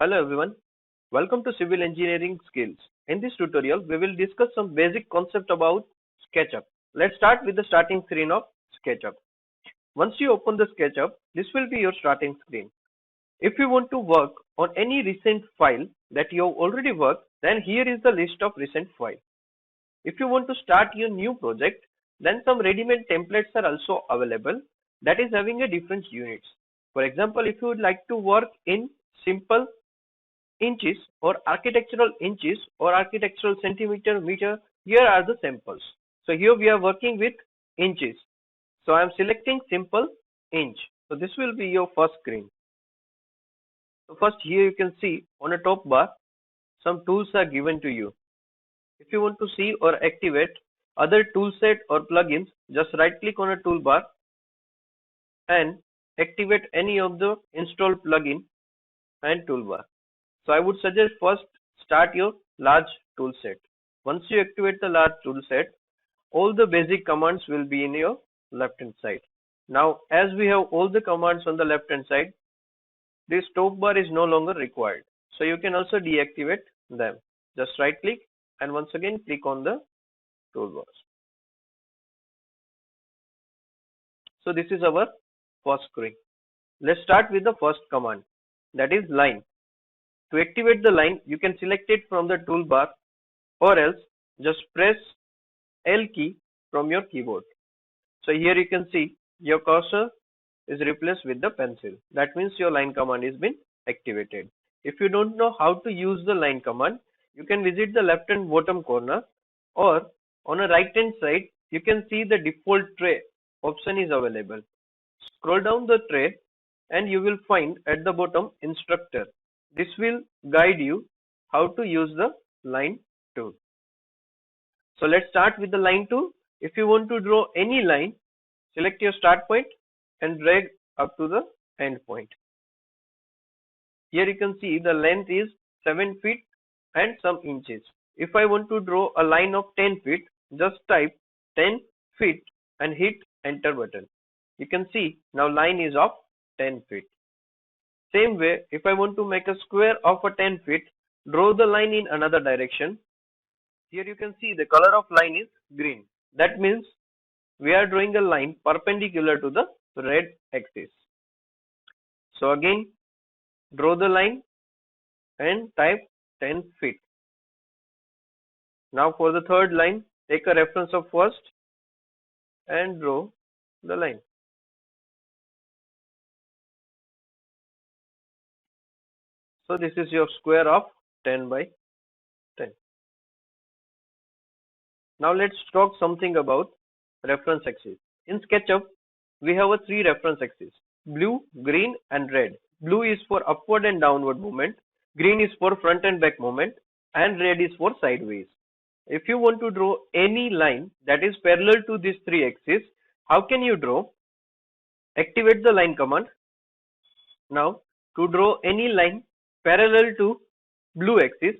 Hello everyone, welcome to Civil Engineering Skills. In this tutorial, we will discuss some basic concept about SketchUp. Let's start with the starting screen of SketchUp. Once you open the SketchUp, this will be your starting screen. If you want to work on any recent file that you have already worked, then here is the list of recent files. If you want to start your new project, then some ready-made templates are also available that is having a different units. For example, if you would like to work in simple inches or architectural inches or architectural centimeter meter, here are the samples. So here we are working with inches, so I am selecting simple inch. So this will be your first screen. So first here you can see on a top bar some tools are given to you. If you want to see or activate other tool set or plugins, just right click on a toolbar and activate any of the installed plugin and toolbar. So I would suggest first start your large tool set. Once you activate the large tool set, all the basic commands will be in your left hand side. Now as we have all the commands on the left hand side, this top bar is no longer required. So you can also deactivate them. Just right click and once again click on the toolbars. So this is our first screen. Let's start with the first command, that is line. To activate the line, you can select it from the toolbar or else just press L key from your keyboard. So here you can see your cursor is replaced with the pencil. That means your line command is been activated. If you don't know how to use the line command, you can visit the left hand bottom corner or on a right hand side, you can see the default tray option is available. Scroll down the tray and you will find at the bottom instructor. This will guide you how to use the line tool. So let's start with the line tool. If you want to draw any line, select your start point and drag up to the end point. Here you can see the length is 7 feet and some inches. If I want to draw a line of 10 feet, just type 10 feet and hit enter button. You can see now line is of 10 feet. Same way, if I want to make a square of a 10 feet, draw the line in another direction. Here you can see the color of line is green. That means we are drawing a line perpendicular to the red axis. So again, draw the line and type 10 feet. Now for the third line, take a reference of first and draw the line. So this is your square of 10 by 10. Now let's talk something about reference axis. In SketchUp, we have a 3 reference axes: blue, green and red. Blue is for upward and downward movement, green is for front and back movement, and red is for sideways. If you want to draw any line that is parallel to these 3 axes, how can you draw? Activate the line command. Now to draw any line parallel to blue axis,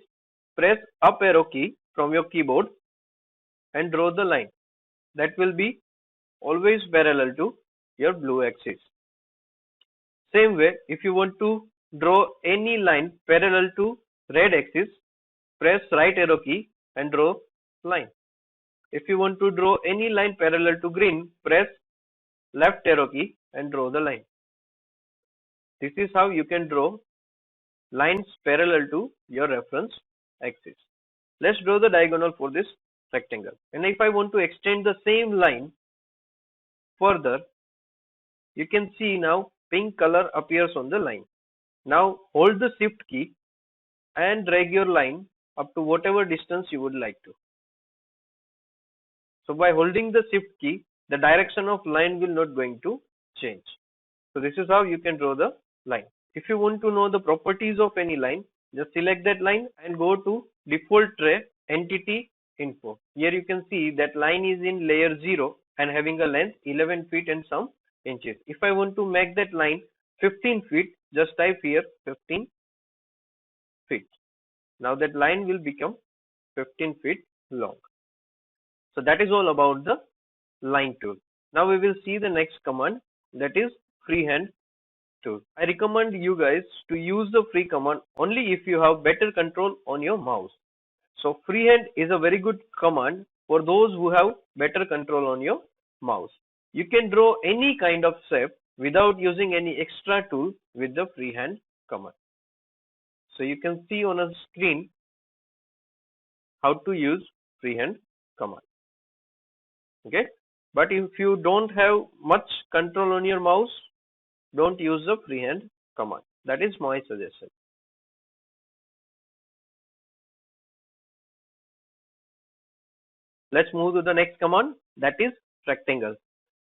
press up arrow key from your keyboard and draw the line. That will be always parallel to your blue axis. Same way, if you want to draw any line parallel to red axis, press right arrow key and draw line. If you want to draw any line parallel to green, press left arrow key and draw the line. This is how you can draw lines parallel to your reference axis. Let's draw the diagonal for this rectangle. And if I want to extend the same line further, you can see now pink color appears on the line. Now hold the shift key and drag your line up to whatever distance you would like to. So by holding the shift key, the direction of line will not going to change. So this is how you can draw the line. If you want to know the properties of any line, just select that line and go to default tray entity info. Here you can see that line is in layer 0 and having a length 11 feet and some inches. If I want to make that line 15 feet, just type here 15 feet. Now that line will become 15 feet long. So that is all about the line tool. Now we will see the next command, that is freehand tool. I recommend you guys to use the free command only if you have better control on your mouse. So freehand is a very good command for those who have better control on your mouse. You can draw any kind of shape without using any extra tool with the freehand command. So you can see on a screen how to use freehand command. Okay, but if you don't have much control on your mouse, don't use the freehand command. That is my suggestion. Let's move to the next command, that is rectangle.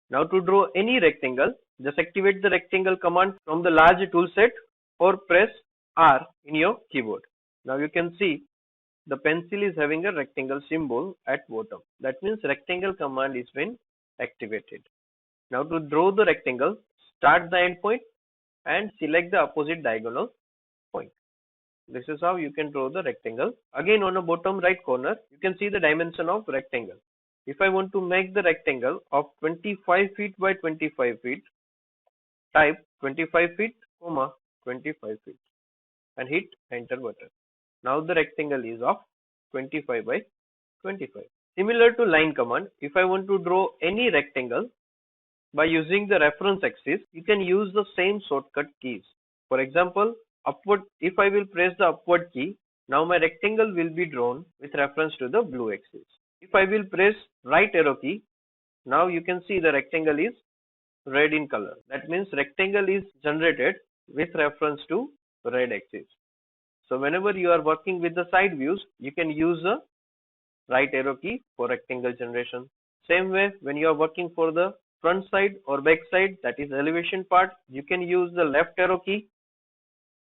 Now to draw any rectangle, just activate the rectangle command from the large tool set or press R in your keyboard. Now you can see the pencil is having a rectangle symbol at bottom. That means rectangle command is been activated. Now to draw the rectangle, start the endpoint and select the opposite diagonal point. This is how you can draw the rectangle. Again, on the bottom right corner, you can see the dimension of rectangle. If I want to make the rectangle of 25 feet by 25 feet, type 25 feet, 25 feet and hit enter button. Now the rectangle is of 25 by 25. Similar to line command, if I want to draw any rectangle by using the reference axis, you can use the same shortcut keys. For example, upward, if I will press the upward key, now my rectangle will be drawn with reference to the blue axis. If I will press right arrow key, now you can see the rectangle is red in color. That means rectangle is generated with reference to red axis. So whenever you are working with the side views, you can use the right arrow key for rectangle generation. Same way, when you are working for the front side or back side, that is elevation part, you can use the left arrow key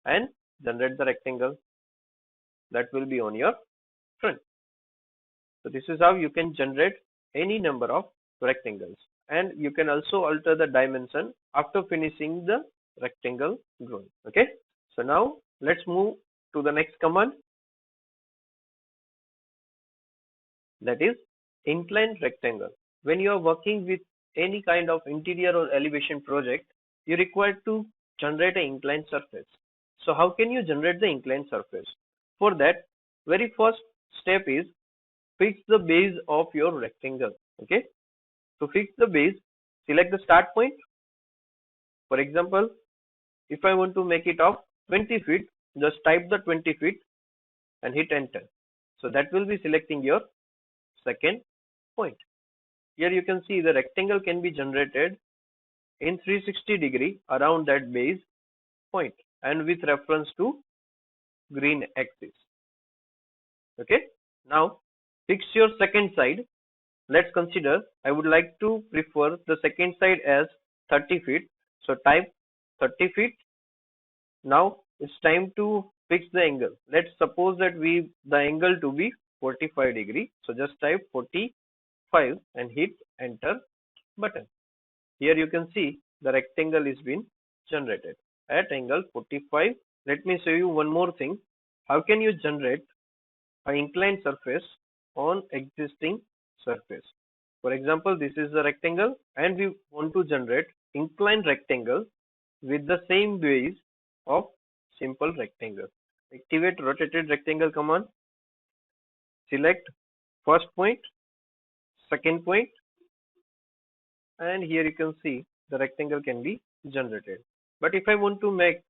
and generate the rectangle that will be on your front. So this is how you can generate any number of rectangles, and you can also alter the dimension after finishing the rectangle drawing. Okay, so now let's move to the next command, that is inclined rectangle. When you are working with any kind of interior or elevation project, you require to generate an inclined surface. So how can you generate the inclined surface? For that, very first step is fix the base of your rectangle. Okay, to fix the base, select the start point. For example, if I want to make it of 20 feet, just type the 20 feet and hit enter. So that will be selecting your second point. Here you can see the rectangle can be generated in 360-degree around that base point and with reference to green axis. Okay, now fix your second side. Let's consider I would like to prefer the second side as 30 feet. So type 30 feet. Now it's time to fix the angle. Let's suppose that the angle to be 45 degree. So just type 45 and hit enter button. Here you can see the rectangle is been generated at angle 45. Let me show you one more thing. How can you generate an inclined surface on existing surface? For example, this is the rectangle and we want to generate inclined rectangle with the same base of simple rectangle. Activate rotated rectangle command. Select first point, second point, and here you can see the rectangle can be generated. But if I want to make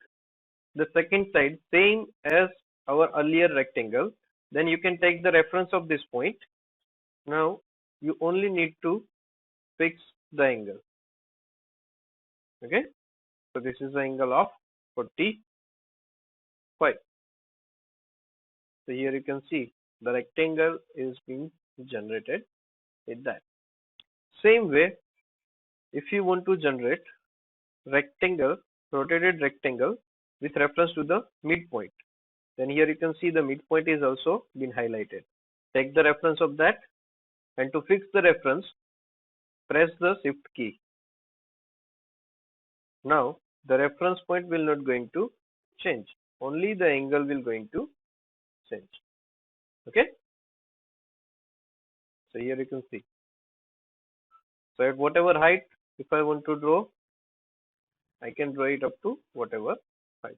the second side same as our earlier rectangle, then you can take the reference of this point. Now you only need to fix the angle. Okay, so this is the angle of 45. So here you can see the rectangle is being generated with that. Same way, if you want to generate rectangle, rotated rectangle with reference to the midpoint, then here you can see the midpoint is also been highlighted. Take the reference of that, and to fix the reference, press the shift key. Now the reference point will not going to change, only the angle will going to change. Okay, so here you can see. So at whatever height, if I want to draw I can draw it up to whatever height.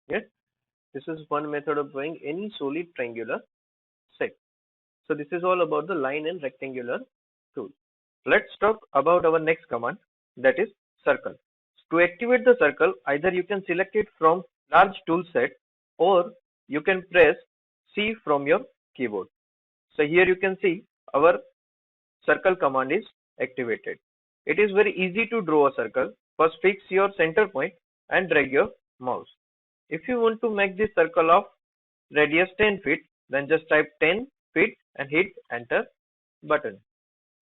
Yes, this is one method of drawing any solid triangular shape. So this is all about the line and rectangular tool. Let's talk about our next command, that is circle. To activate the circle, either you can select it from large tool set or you can press C from your keyboard. So here you can see our circle command is activated. It is very easy to draw a circle. First fix your center point and drag your mouse. If you want to make this circle of radius 10 feet, then just type 10 feet and hit enter button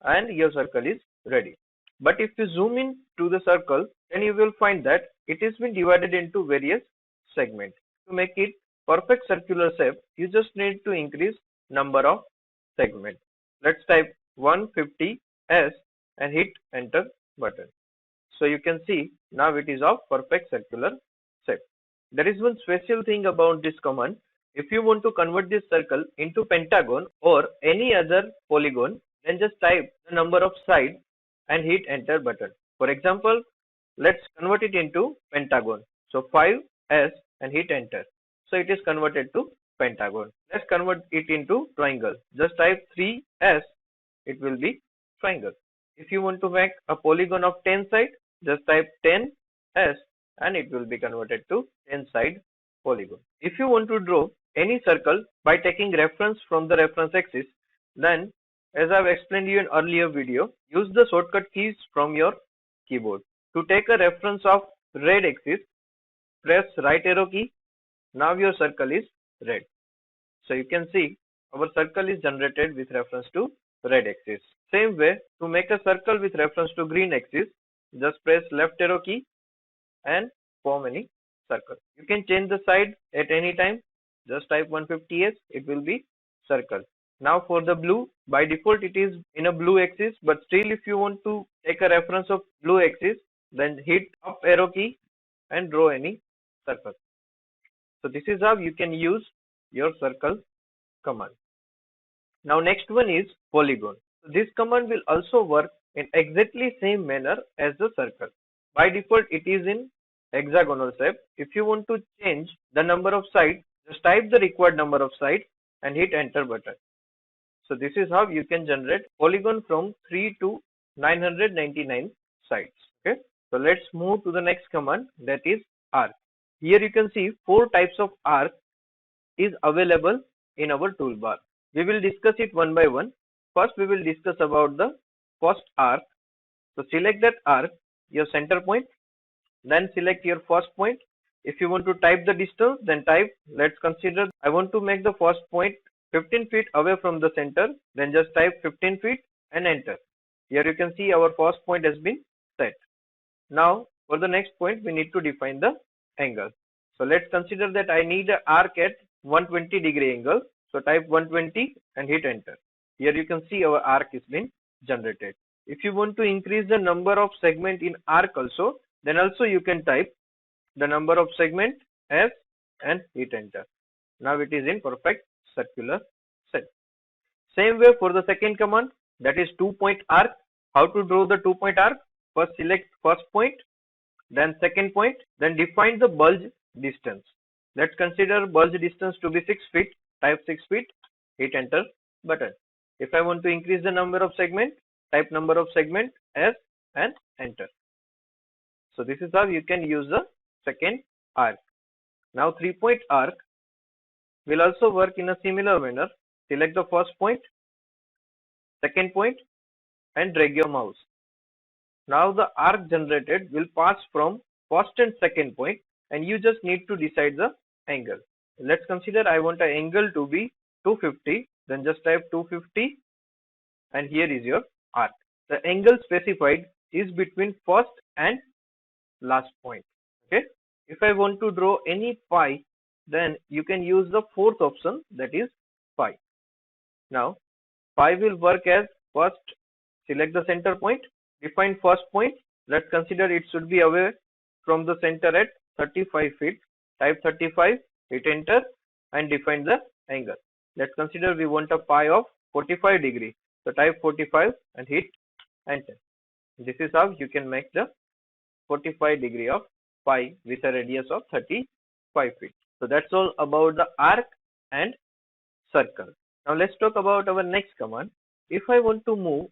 and your circle is ready. But if you zoom in to the circle, then you will find that it has been divided into various segments. To make it perfect circular shape, you just need to increase number of segments. Let's type 150s and hit enter button. So you can see now it is of perfect circular shape. There is one special thing about this command. If you want to convert this circle into pentagon or any other polygon, then just type the number of sides and hit enter button. For example, let's convert it into pentagon. So 5s and hit enter. So it is converted to pentagon. Let's convert it into triangle. Just type 3s, it will be triangle. If you want to make a polygon of 10 sides, just type 10s and it will be converted to 10 side polygon. If you want to draw any circle by taking reference from the reference axis, then as I've explained you in earlier video, use the shortcut keys from your keyboard. To take a reference of red axis, press right arrow key. Now your circle is red. So you can see our circle is generated with reference to red axis. Same way, to make a circle with reference to green axis, just press left arrow key and form any circle. You can change the side at any time. Just type 150s, it will be circle. Now for the blue, by default it is in a blue axis, but still if you want to take a reference of blue axis, then hit up arrow key and draw any circle. So this is how you can use your circle command. Now next one is polygon. So this command will also work in exactly same manner as the circle. By default it is in hexagonal shape. If you want to change the number of sides, just type the required number of sides and hit enter button. So this is how you can generate polygon from 3 to 999 sides. Okay. So let's move to the next command, that is arc. Here you can see 4 types of arc is available in our toolbar. We will discuss it one by one. First we will discuss about the first arc. So select that arc, your center point, then select your first point. If you want to type the distance, then type, let's consider I want to make the first point 15 feet away from the center, then just type 15 feet and enter. Here you can see our first point has been set. Now for the next point we need to define the angle. So let's consider that I need an arc at 120-degree angle. So type 120 and hit enter. Here you can see our arc is been generated. If you want to increase the number of segment in arc also, then also you can type the number of segment as and hit enter. Now it is in perfect circular shape. Same way for the second command, that is 2-point arc. How to draw the 2-point arc? First select first point, then second point, then define the bulge distance. Let's consider bulge distance to be 6 feet. Type 6 feet, hit enter button. If I want to increase the number of segment, type number of segment as and enter. So this is how you can use the second arc. Now 3-point arc will also work in a similar manner. Select the first point, second point and drag your mouse. Now the arc generated will pass from first and second point and you just need to decide the angle. Let's consider I want an angle to be 250, then just type 250 and here is your arc. The angle specified is between first and last point. Okay. If I want to draw any phi, then you can use the fourth option, that is phi. Now phi will work as first select the center point, define first point. Let's consider it should be away from the center at 35 feet. type 35, hit enter and define the angle. Let's consider we want a phi of 45 degree. So type 45 and hit enter. This is how you can make the 45 degree of phi with a radius of 35 feet. So that's all about the arc and circle. Now let's talk about our next command. If I want to move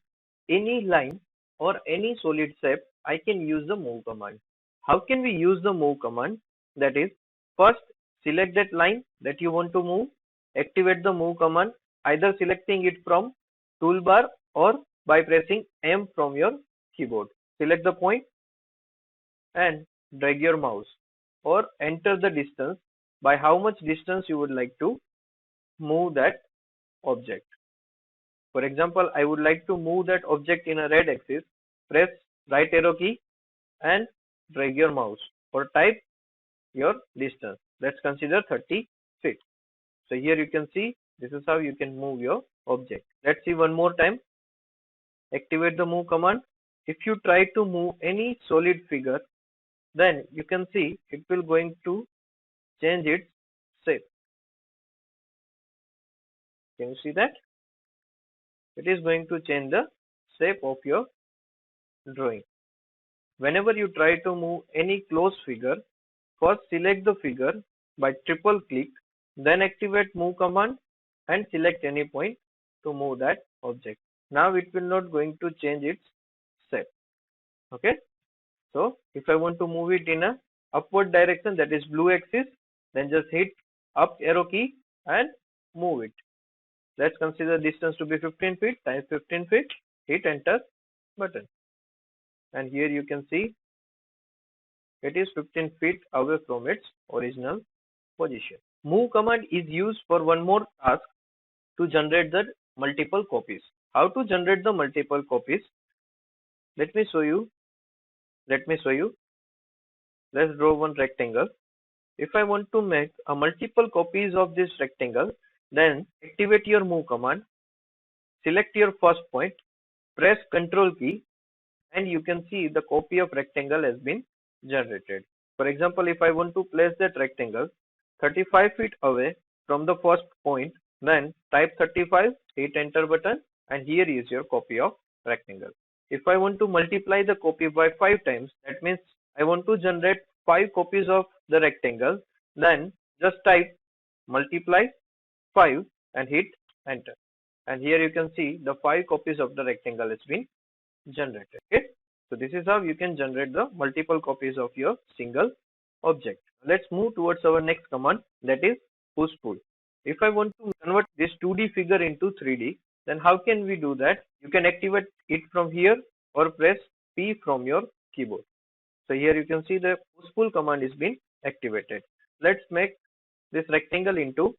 any line or any solid shape, I can use the move command. How can we use the move command? That is, first select that line that you want to move, activate the move command, either selecting it from toolbar or by pressing M from your keyboard. Select the point and drag your mouse or enter the distance by how much distance you would like to move that object. For example, I would like to move that object in a red axis. Press right arrow key and drag your mouse or type your distance. Let's consider 30 feet. So here you can see this is how you can move your object. Let's see one more time. Activate the move command. If you try to move any solid figure, then you can see it will going to change its shape. Can you see that? It is going to change the shape of your drawing. Whenever you try to move any close figure, first select the figure by triple click, then activate move command and select any point to move that object. Now it will not going to change its shape. Okay. So if I want to move it in a upward direction, that is blue axis, then just hit up arrow key and move it. Let's consider distance to be 15 feet times 15 feet, hit enter button. And here you can see it is 15 feet away from its original position. Move command is used for one more task, to generate the multiple copies. How to generate the multiple copies? Let me show you. Let's draw one rectangle. If I want to make a multiple copies of this rectangle, then activate your move command, select your first point, press Ctrl key, and you can see the copy of rectangle has been generated. For example, if I want to place that rectangle 35 feet away from the first point, then type 35, hit enter button, and here is your copy of rectangle. If I want to multiply the copy by 5 times, that means I want to generate 5 copies of the rectangle, then just type multiply 5 and hit enter. And here you can see the 5 copies of the rectangle has been generated. Okay. So this is how you can generate the multiple copies of your single object. Let's move towards our next command, that is push pull. If I want to convert this 2D figure into 3D, then how can we do that? You can activate it from here or press P from your keyboard. So here you can see the push pull command is being activated. Let's make this rectangle into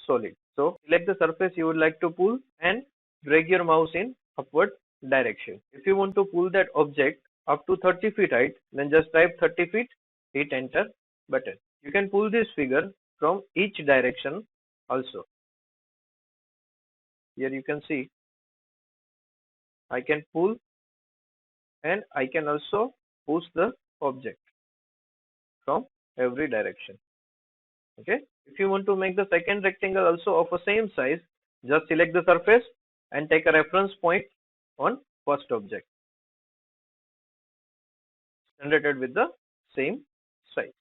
solid. So select the surface you would like to pull and drag your mouse in upward direction. If you want to pull that object up to 30 feet height, then just type 30 feet, hit enter button. You can pull this figure from each direction also. Here you can see I can pull and I can also push the object from every direction. Okay. If you want to make the second rectangle also of the same size, just select the surface and take a reference point on first object generated with the same size.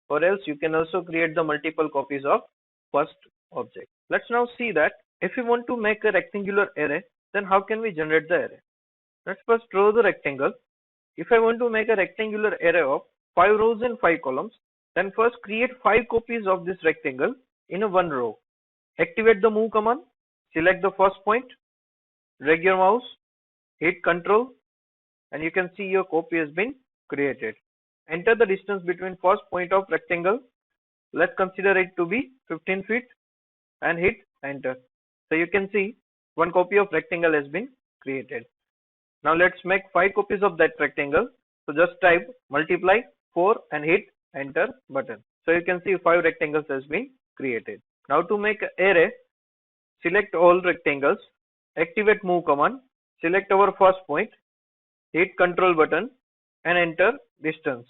Or else you can also create the multiple copies of first object. Let's now see that if we want to make a rectangular array, then how can we generate the array? Let's first draw the rectangle. If I want to make a rectangular array of 5 rows and 5 columns, then first create 5 copies of this rectangle in a one row. Activate the move command, select the first point, drag your mouse, hit Ctrl, and you can see your copy has been created. Enter the distance between first point of rectangle. Let's consider it to be 15 feet and hit enter. So you can see one copy of rectangle has been created. Now let's make 5 copies of that rectangle. So just type multiply 4 and hit enter button. So you can see 5 rectangles has been created. Now to make an array, select all rectangles, activate move command, select our first point, hit control button and enter distance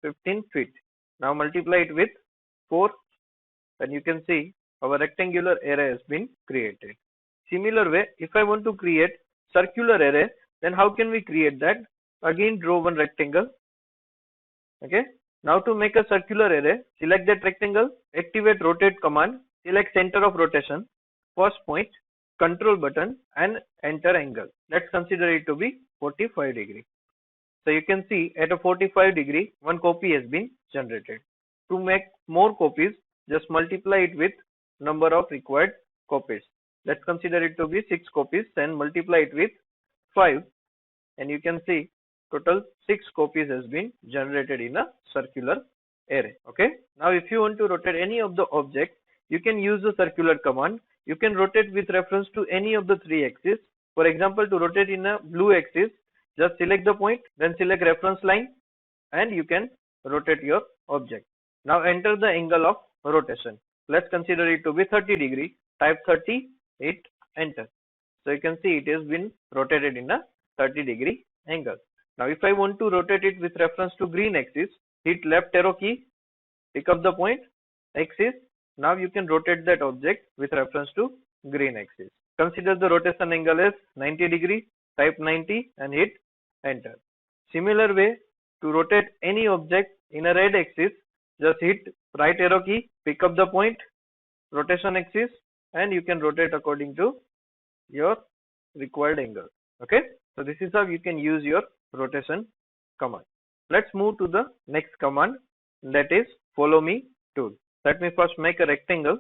15 feet. Now multiply it with 4 and you can see our rectangular array has been created. Similar way, if I want to create circular array, then how can we create that? Again draw one rectangle. Okay. Now to make a circular array, select that rectangle, activate rotate command, select center of rotation, first point, control button and enter angle. Let's consider it to be 45 degree. So you can see at a 45 degree, one copy has been generated. To make more copies, just multiply it with number of required copies. Let's consider it to be 6 copies and multiply it with 5 and you can see total 6 copies has been generated in a circular array. Okay. Now if you want to rotate any of the objects, you can use the circular command. You can rotate with reference to any of the 3 axes. For example, to rotate in a blue axis, just select the point, then select reference line and you can rotate your object. Now enter the angle of rotation. Let's consider it to be 30 degree. Type 30, hit enter. So you can see it has been rotated in a 30 degree angle. Now if I want to rotate it with reference to green axis, hit left arrow key, pick up the point, axis. Now you can rotate that object with reference to green axis. Consider the rotation angle as 90 degree. Type 90 and hit enter. Similar way, to rotate any object in a red axis, just hit right arrow key, pick up the point, rotation axis and you can rotate according to your required angle. Okay. So this is how you can use your rotation command. Let's move to the next command, that is follow me tool. Let me first make a rectangle.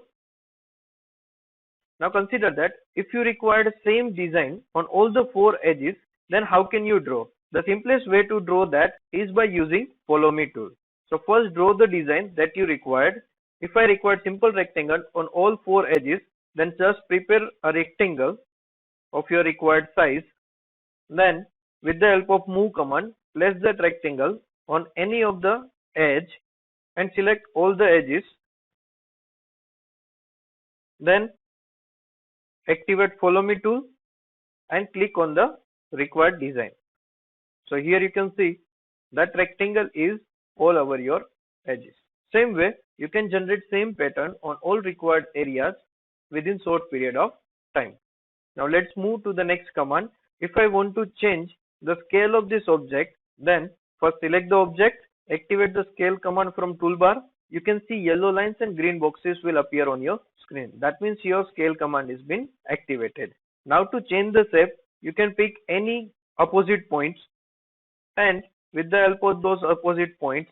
Now consider that if you require the same design on all the 4 edges, then how can you draw? The simplest way to draw that is by using follow me tool. So first draw the design that you required. If I require simple rectangle on all 4 edges, then just prepare a rectangle of your required size. Then with the help of move command, place that rectangle on any of the edge and select all the edges. Then activate follow me tool and click on the required design. So here you can see that rectangle is all over your edges. Same way, you can generate same pattern on all required areas within short period of time. Now let's move to the next command. If I want to change the scale of this object, then first select the object, activate the scale command from toolbar. You can see yellow lines and green boxes will appear on your screen. That means your scale command is been activated. Now to change the shape, you can pick any opposite points and with the help of those opposite points,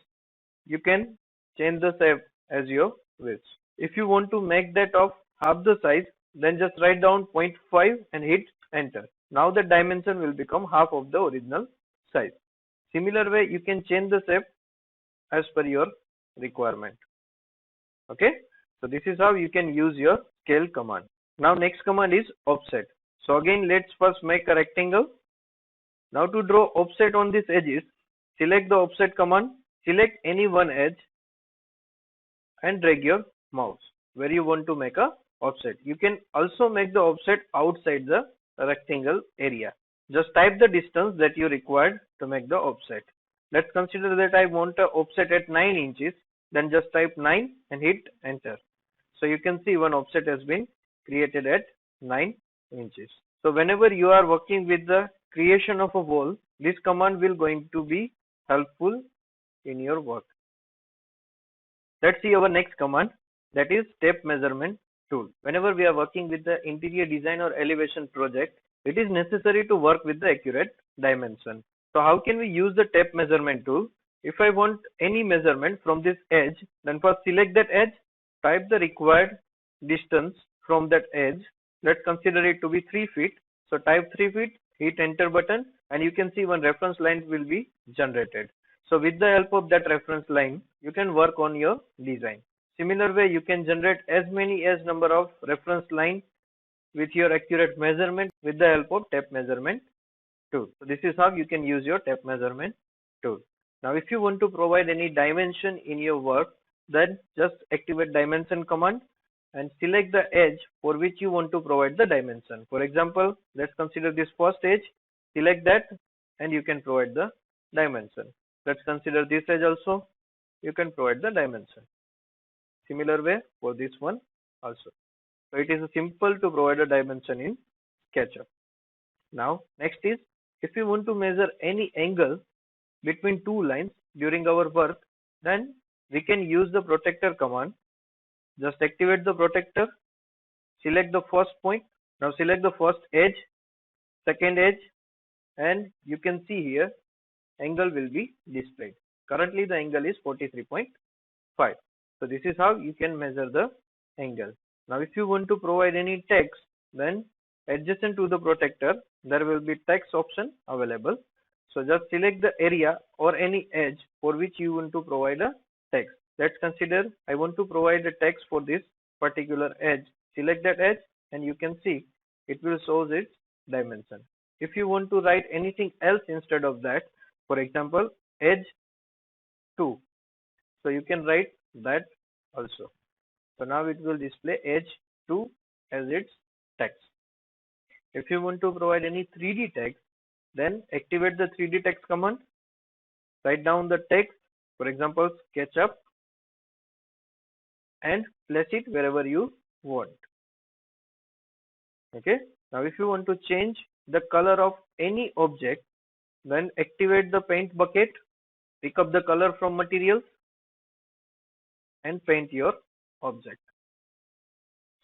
you can change the shape as you wish. If you want to make that of half the size, then just write down 0.5 and hit enter. Now the dimension will become half of the original size. Similar way, you can change the shape as per your requirement. Okay. So this is how you can use your scale command. Now next command is offset. So again, let's first make a rectangle. Now to draw offset on these edges, select the offset command, select any one edge and drag your mouse where you want to make a offset. You can also make the offset outside the rectangle area. Just type the distance that you required to make the offset. Let's consider that I want a offset at 9 inches. Then just type 9 and hit enter. So you can see one offset has been created at 9 inches. So whenever you are working with the creation of a wall, this command will going to be helpful in your work. Let's see our next command, that is tape measurement tool. Whenever we are working with the interior design or elevation project, it is necessary to work with the accurate dimension. So how can we use the tape measurement tool? If I want any measurement from this edge, then first select that edge, type the required distance from that edge. Let's consider it to be 3 feet. So type 3 feet, hit enter button and you can see one reference line will be generated. So with the help of that reference line, you can work on your design. Similar way, you can generate as many as number of reference lines with your accurate measurement with the help of tape measurement tool. So this is how you can use your tape measurement tool. Now if you want to provide any dimension in your work, then just activate dimension command and select the edge for which you want to provide the dimension. For example, let's consider this first edge, select that and you can provide the dimension. Let's consider this edge also. You can provide the dimension. Similar way for this one also. So it is simple to provide a dimension in SketchUp. Now next is, if you want to measure any angle between two lines during our work, then we can use the protector command. Just activate the protector, select the first point. Now select the first edge, second edge, and you can see here angle will be displayed. Currently the angle is 43.5. So this is how you can measure the angle. Now if you want to provide any text, then adjacent to the protector there will be text option available. So just select the area or any edge for which you want to provide a text. Let's consider I want to provide a text for this particular edge. Select that edge and you can see it will show its dimension. If you want to write anything else instead of that, for example edge 2, so you can write that also. So now it will display edge 2 as its text. If you want to provide any 3D text, then activate the 3D text command, write down the text, for example SketchUp, and place it wherever you want. Okay, now if you want to change the color of any object, then activate the paint bucket, pick up the color from materials and paint your object.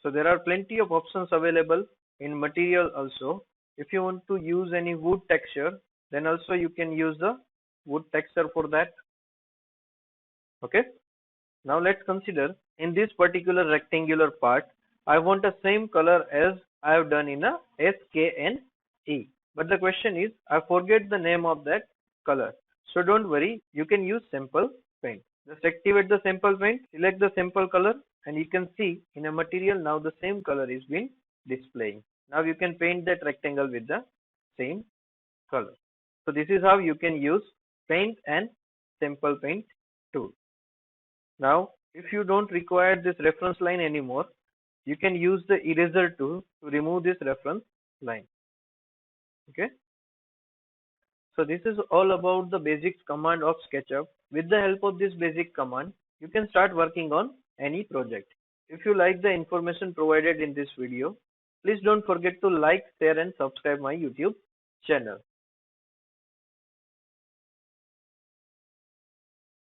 So there are plenty of options available in material also. If you want to use any wood texture, then also you can use the wood texture for that. Okay, now let's consider in this particular rectangular part I want the same color as I have done in a SKNE, but the question is I forget the name of that color. So don't worry, you can use sample paint. Just activate the sample paint, select the sample color, and you can see in a material now the same color is being displaying. Now you can paint that rectangle with the same color. So this is how you can use paint and sample paint tool. Now if you don't require this reference line anymore, you can use the eraser tool to remove this reference line. Okay, so this is all about the basics command of SketchUp. With the help of this basic command, you can start working on any project. If you like the information provided in this video, please don't forget to like, share and subscribe my YouTube channel.